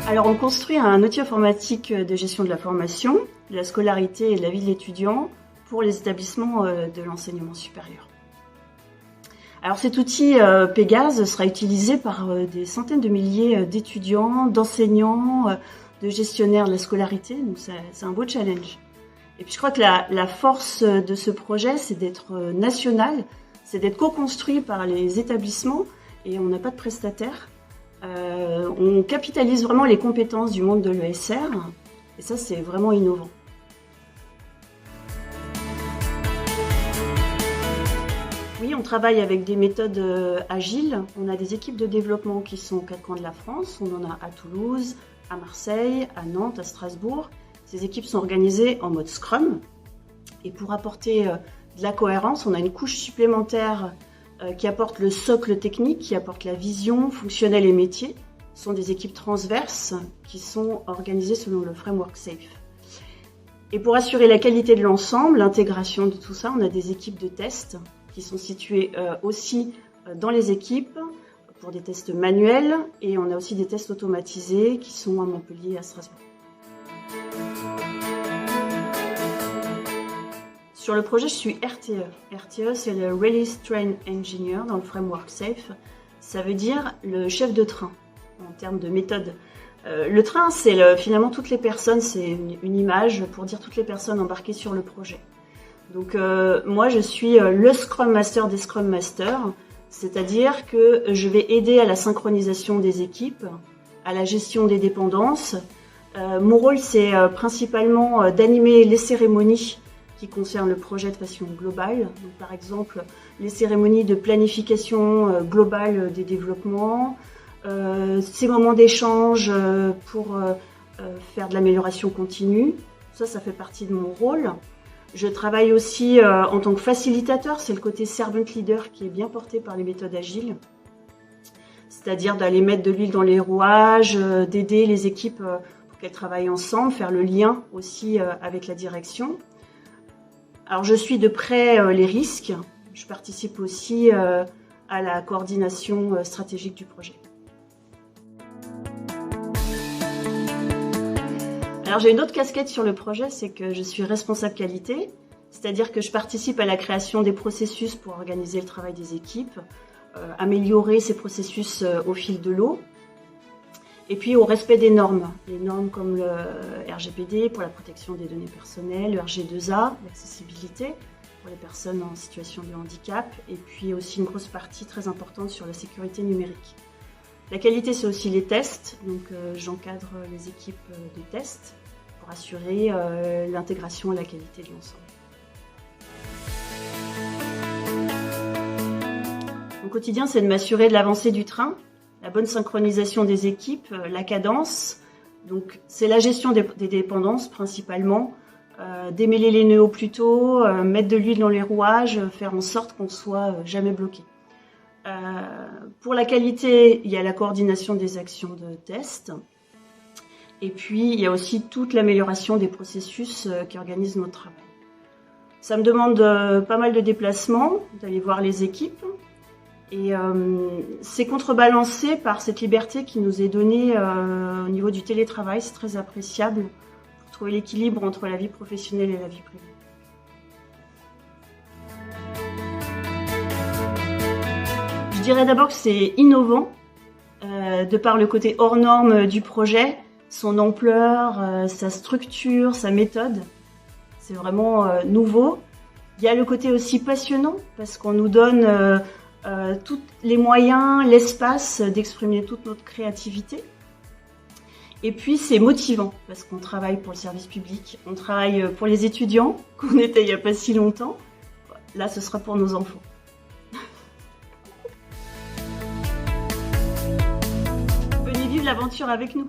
Alors on construit un outil informatique de gestion de la formation, de la scolarité et de la vie de l'étudiant pour les établissements de l'enseignement supérieur. Alors cet outil Pégase sera utilisé par des centaines de milliers d'étudiants, d'enseignants, de gestionnaires de la scolarité, donc c'est un beau challenge. Et puis je crois que la force de ce projet, c'est d'être national, c'est d'être co-construit par les établissements et on n'a pas de prestataire. On capitalise vraiment les compétences du monde de l'ESR et ça c'est vraiment innovant. Oui, on travaille avec des méthodes agiles. On a des équipes de développement qui sont aux quatre coins de la France. On en a à Toulouse, à Marseille, à Nantes, à Strasbourg. Ces équipes sont organisées en mode Scrum. Et pour apporter de la cohérence, on a une couche supplémentaire qui apporte le socle technique, qui apporte la vision fonctionnelle et métier. Ce sont des équipes transverses qui sont organisées selon le framework SAFe. Et pour assurer la qualité de l'ensemble, l'intégration de tout ça, on a des équipes de tests qui sont situées aussi dans les équipes pour des tests manuels et on a aussi des tests automatisés qui sont à Montpellier et à Strasbourg. Sur le projet, je suis RTE. RTE, c'est le Release Train Engineer dans le framework SAFe. Ça veut dire le chef de train en termes de méthode. Le train, c'est finalement toutes les personnes, c'est une image pour dire toutes les personnes embarquées sur le projet. Donc moi, je suis le Scrum Master des Scrum Masters, c'est-à-dire que je vais aider à la synchronisation des équipes, à la gestion des dépendances. Mon rôle, c'est principalement d'animer les cérémonies qui concernent le projet de façon globale. Donc, par exemple, les cérémonies de planification globale des développements, ces moments d'échange pour faire de l'amélioration continue. Ça fait partie de mon rôle. Je travaille aussi en tant que facilitateur, c'est le côté servant leader qui est bien porté par les méthodes agiles. C'est-à-dire d'aller mettre de l'huile dans les rouages, d'aider les équipes pour qu'elles travaillent ensemble, faire le lien aussi avec la direction. Alors je suis de près les risques, je participe aussi à la coordination stratégique du projet. Alors j'ai une autre casquette sur le projet, c'est que je suis responsable qualité, c'est-à-dire que je participe à la création des processus pour organiser le travail des équipes, améliorer ces processus au fil de l'eau, et puis au respect des normes. Les normes comme le RGPD pour la protection des données personnelles, le RG2A, l'accessibilité pour les personnes en situation de handicap, et puis aussi une grosse partie très importante sur la sécurité numérique. La qualité, c'est aussi les tests, donc j'encadre les équipes de tests pour assurer l'intégration et la qualité de l'ensemble. Mon quotidien, c'est de m'assurer de l'avancée du train, la bonne synchronisation des équipes, la cadence. Donc, c'est la gestion des dépendances principalement, démêler les nœuds au plus tôt, mettre de l'huile dans les rouages, faire en sorte qu'on soit jamais bloqué. Pour la qualité, il y a la coordination des actions de test. Et puis, il y a aussi toute l'amélioration des processus qui organisent notre travail. Ça me demande pas mal de déplacements, d'aller voir les équipes. Et c'est contrebalancé par cette liberté qui nous est donnée au niveau du télétravail. C'est très appréciable pour trouver l'équilibre entre la vie professionnelle et la vie privée. Je dirais d'abord que c'est innovant, de par le côté hors norme du projet, son ampleur, sa structure, sa méthode. C'est vraiment nouveau. Il y a le côté aussi passionnant, parce qu'on nous donne tous les moyens, l'espace d'exprimer toute notre créativité. Et puis c'est motivant, parce qu'on travaille pour le service public, on travaille pour les étudiants, qu'on était il n'y a pas si longtemps. Là, ce sera pour nos enfants. Venez vivre l'aventure avec nous.